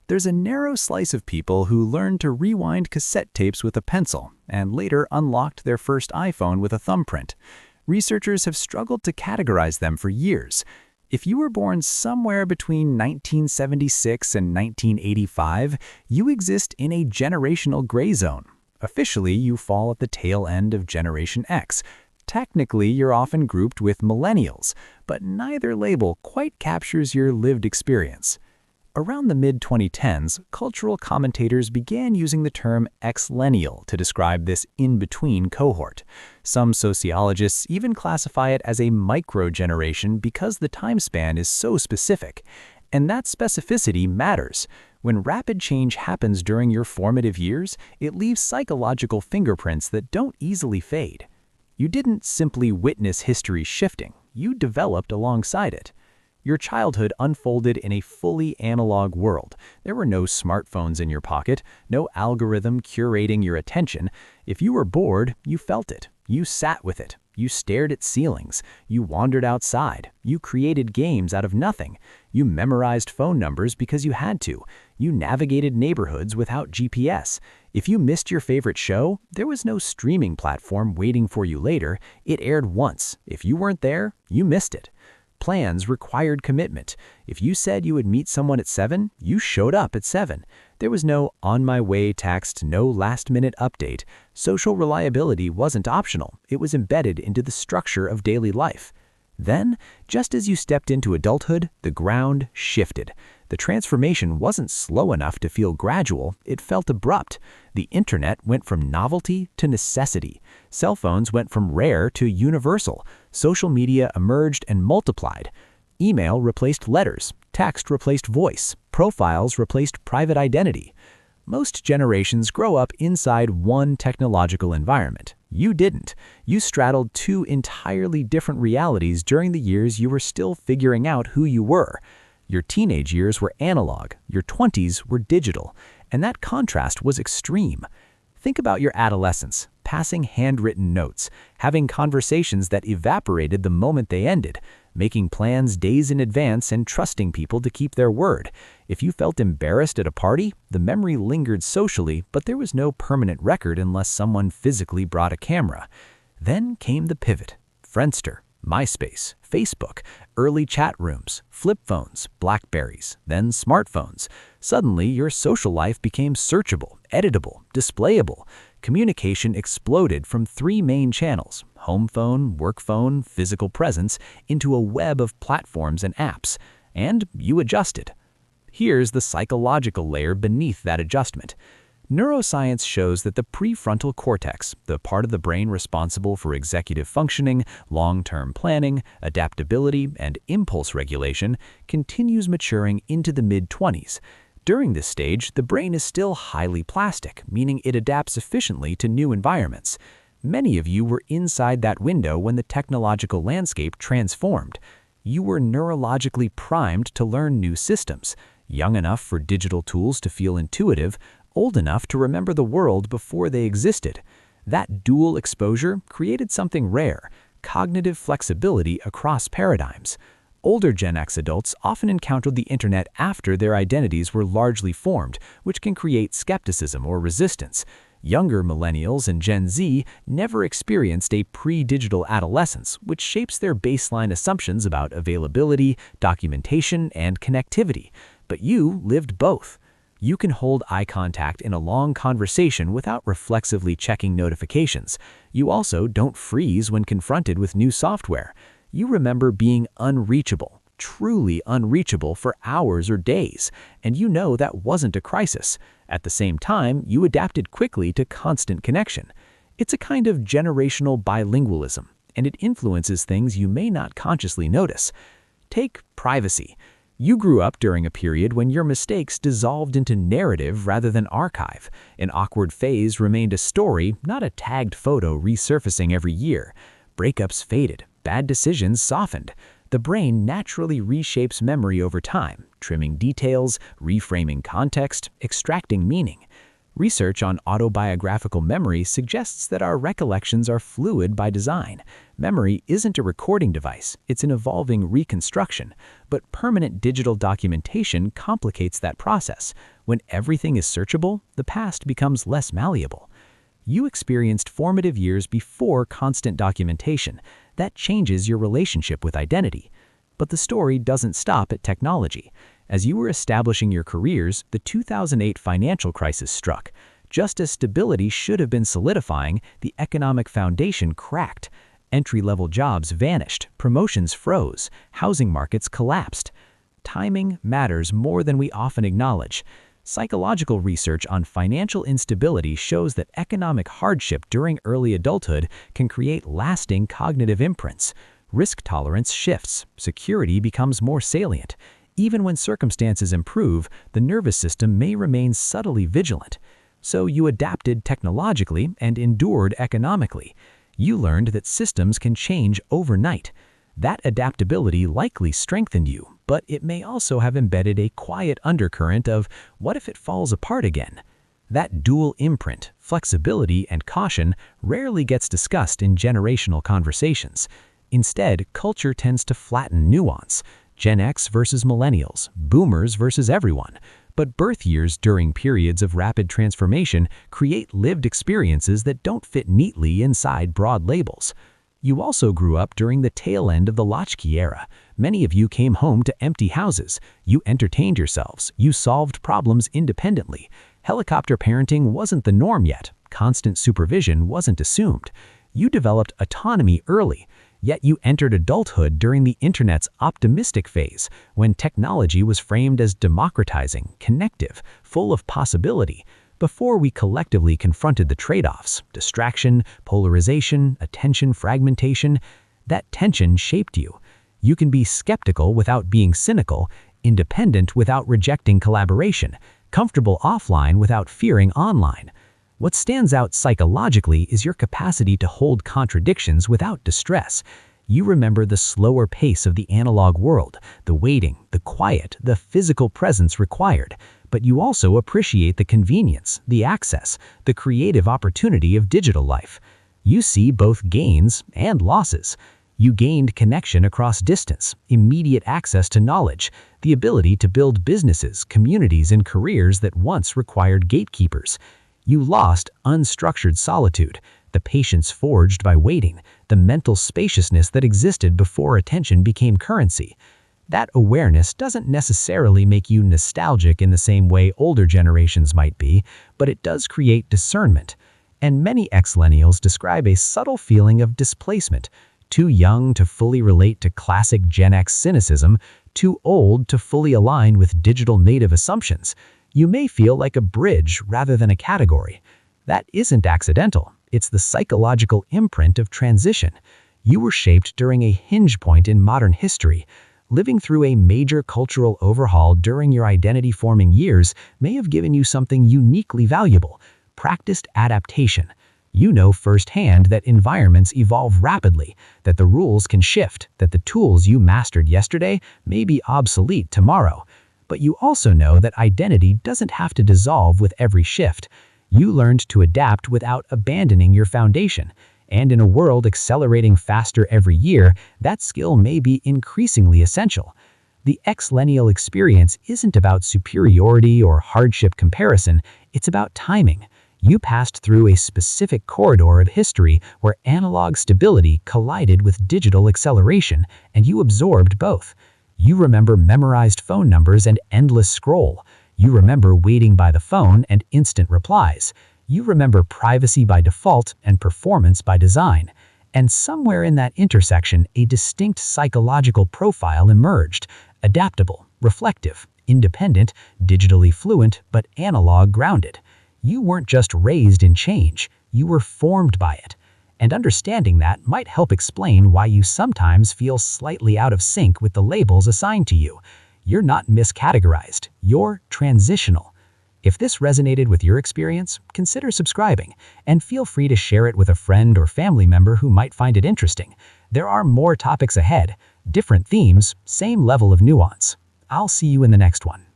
There's a narrow slice of people who learned to rewind cassette tapes with a pencil and later unlocked their first iPhone with a thumbprint. Researchers have struggled to categorize them for years. If you were born somewhere between 1976 and 1985, you exist in a generational gray zone. Officially, you fall at the tail end of Generation X. Technically, you're often grouped with Millennials, but neither label quite captures your lived experience. Around the mid-2010s, cultural commentators began using the term Xennial to describe this in-between cohort. Some sociologists even classify it as a micro-generation because the time span is so specific. And that specificity matters. When rapid change happens during your formative years, it leaves psychological fingerprints that don't easily fade. You didn't simply witness history shifting, you developed alongside it. Your childhood unfolded in a fully analog world. There were no smartphones in your pocket, no algorithm curating your attention. If you were bored, you felt it. You sat with it. You stared at ceilings. You wandered outside. You created games out of nothing. You memorized phone numbers because you had to. You navigated neighborhoods without GPS. If you missed your favorite show, there was no streaming platform waiting for you later. It aired once. If you weren't there, you missed it. Plans required commitment. If you said you would meet someone at 7, you showed up at 7. There was no on my way text, no last-minute update. Social reliability wasn't optional. It was embedded into the structure of daily life. Then, just as you stepped into adulthood, the ground shifted. The transformation wasn't slow enough to feel gradual, it felt abrupt. The internet went from novelty to necessity. Cell phones went from rare to universal. Social media emerged and multiplied. Email replaced letters, text replaced voice, profiles replaced private identity. Most generations grow up inside one technological environment. You didn't. You straddled two entirely different realities during the years you were still figuring out who you were. Your teenage years were analog, your 20s were digital, and that contrast was extreme. Think about your adolescence, passing handwritten notes, having conversations that evaporated the moment they ended, making plans days in advance and trusting people to keep their word. If you felt embarrassed at a party, the memory lingered socially, but there was no permanent record unless someone physically brought a camera. Then came the pivot. Friendster, MySpace, Facebook, early chat rooms, flip phones, Blackberries, then smartphones. Suddenly, your social life became searchable, editable, displayable. Communication exploded from three main channels, home phone, work phone, physical presence, into a web of platforms and apps. And you adjusted. Here's the psychological layer beneath that adjustment. Neuroscience shows that the prefrontal cortex, the part of the brain responsible for executive functioning, long-term planning, adaptability, and impulse regulation, continues maturing into the mid-20s. During this stage, the brain is still highly plastic, meaning it adapts efficiently to new environments. Many of you were inside that window when the technological landscape transformed. You were neurologically primed to learn new systems, young enough for digital tools to feel intuitive, old enough to remember the world before they existed. That dual exposure created something rare, cognitive flexibility across paradigms. Older Gen X adults often encountered the internet after their identities were largely formed, which can create skepticism or resistance. Younger millennials and Gen Z never experienced a pre-digital adolescence, which shapes their baseline assumptions about availability, documentation, and connectivity. But you lived both. You can hold eye contact in a long conversation without reflexively checking notifications. You also don't freeze when confronted with new software. You remember being unreachable, truly unreachable for hours or days, and you know that wasn't a crisis. At the same time, you adapted quickly to constant connection. It's a kind of generational bilingualism, and it influences things you may not consciously notice. Take privacy. You grew up during a period when your mistakes dissolved into narrative rather than archive. An awkward phase remained a story, not a tagged photo resurfacing every year. Breakups faded, bad decisions softened. The brain naturally reshapes memory over time, trimming details, reframing context, extracting meaning. Research on autobiographical memory suggests that our recollections are fluid by design. Memory isn't a recording device, it's an evolving reconstruction. But permanent digital documentation complicates that process. When everything is searchable, the past becomes less malleable. You experienced formative years before constant documentation. That changes your relationship with identity. But the story doesn't stop at technology. As you were establishing your careers, the 2008 financial crisis struck. Just as stability should have been solidifying, the economic foundation cracked. Entry-level jobs vanished, promotions froze, housing markets collapsed. Timing matters more than we often acknowledge. Psychological research on financial instability shows that economic hardship during early adulthood can create lasting cognitive imprints. Risk tolerance shifts, security becomes more salient. Even when circumstances improve, the nervous system may remain subtly vigilant. So you adapted technologically and endured economically. You learned that systems can change overnight. That adaptability likely strengthened you, but it may also have embedded a quiet undercurrent of, what if it falls apart again? That dual imprint, flexibility and caution, rarely gets discussed in generational conversations. Instead, culture tends to flatten nuance. Gen X versus Millennials, Boomers versus everyone. But birth years during periods of rapid transformation create lived experiences that don't fit neatly inside broad labels. You also grew up during the tail end of the latchkey era. Many of you came home to empty houses. You entertained yourselves. You solved problems independently. Helicopter parenting wasn't the norm yet. Constant supervision wasn't assumed. You developed autonomy early. Yet you entered adulthood during the internet's optimistic phase, when technology was framed as democratizing, connective, full of possibility, before we collectively confronted the trade-offs: distraction, polarization, attention fragmentation. That tension shaped you. You can be skeptical without being cynical, independent without rejecting collaboration, comfortable offline without fearing online. What stands out psychologically is your capacity to hold contradictions without distress. You remember the slower pace of the analog world, the waiting, the quiet, the physical presence required. But you also appreciate the convenience, the access, the creative opportunity of digital life. You see both gains and losses. You gained connection across distance, immediate access to knowledge, the ability to build businesses, communities, and careers that once required gatekeepers. You lost unstructured solitude, the patience forged by waiting, the mental spaciousness that existed before attention became currency. That awareness doesn't necessarily make you nostalgic in the same way older generations might be, but it does create discernment. And many Xennials describe a subtle feeling of displacement, too young to fully relate to classic Gen X cynicism, too old to fully align with digital native assumptions. You may feel like a bridge rather than a category. That isn't accidental. It's the psychological imprint of transition. You were shaped during a hinge point in modern history. Living through a major cultural overhaul during your identity-forming years may have given you something uniquely valuable: practiced adaptation. You know firsthand that environments evolve rapidly, that the rules can shift, that the tools you mastered yesterday may be obsolete tomorrow. But you also know that identity doesn't have to dissolve with every shift. You learned to adapt without abandoning your foundation. And in a world accelerating faster every year, that skill may be increasingly essential. The Xennial experience isn't about superiority or hardship comparison, it's about timing. You passed through a specific corridor of history where analog stability collided with digital acceleration, and you absorbed both. You remember memorized phone numbers and endless scroll. You remember waiting by the phone and instant replies. You remember privacy by default and performance by design. And somewhere in that intersection, a distinct psychological profile emerged: adaptable, reflective, independent, digitally fluent, but analog grounded. You weren't just raised in change, you were formed by it. And understanding that might help explain why you sometimes feel slightly out of sync with the labels assigned to you. You're not miscategorized, you're transitional. If this resonated with your experience, consider subscribing, and feel free to share it with a friend or family member who might find it interesting. There are more topics ahead, different themes, same level of nuance. I'll see you in the next one.